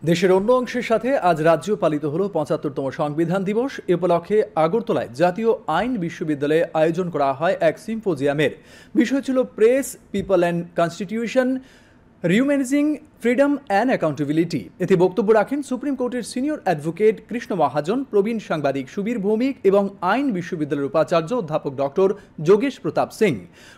দেশের অন্য অংশের সাথে আজ রাজ্যেও পালিত হলো ৭৫তম সংবিধান দিবস। এ উপলক্ষে আগরতলায় জাতীয় আইন বিশ্ববিদ্যালয়ে আয়োজন করা হয় এক সিম্পোজিয়ামের। বিষয় ছিল press, people and constitution, rehumanising freedom and accountability. এতে বক্তব্য রাখেন সুপ্রিম কোর্টের সিনিয়র অ্যাডভোকেট কৃষ্ণ মহাজন, প্রবীণ সাংবাদিক সুবীর ভৌমিক এবং আইন বিশ্ববিদ্যালয়ের উপাচার্য অধ্যাপক ডক্টর যোগেশ প্রতাপ সিং।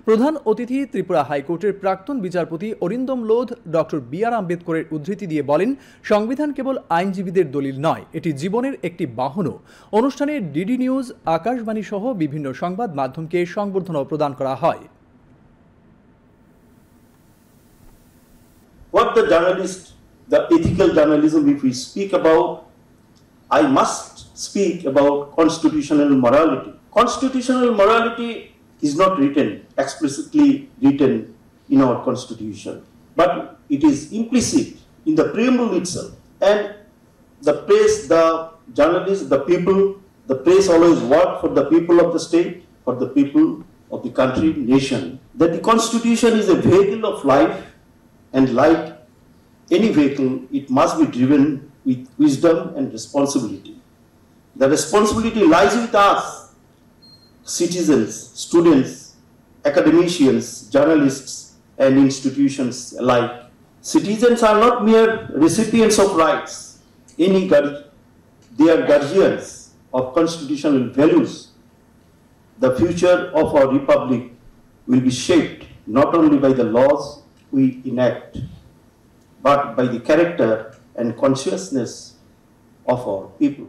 প্রধান অতিথি ত্রিপুরা হাইকোর্টের প্রাক্তন বিচারপতি অরিন্দম লোধ ডক্টর বি.আর. আম্বেদকরের উদ্ধৃতি দিয়ে বলেন, সংবিধান কেবল আইনজীবীদের দলিল নয়, এটি জীবনের একটি বাহনও। অনুষ্ঠানে ডিডি নিউজ, আকাশবাণী সহ বিভিন্ন সংবাদ মাধ্যমকে সংবর্ধনা প্রদান করা হয়। What the journalist, the ethical journalism, if we speak about, I must speak about constitutional morality. Constitutional morality is not explicitly written in our constitution, but it is implicit in the preamble itself. And the press, the journalists, the press always work for the people of the state, for the people of the country, nation. That the constitution is a vehicle of life, and like any vehicle, it must be driven with wisdom and responsibility. The responsibility lies with us, citizens, students, academicians, journalists, and institutions alike. Citizens are not mere recipients of rights. They are guardians of constitutional values. The future of our republic will be shaped not only by the laws we enact, but by the character and consciousness of our people.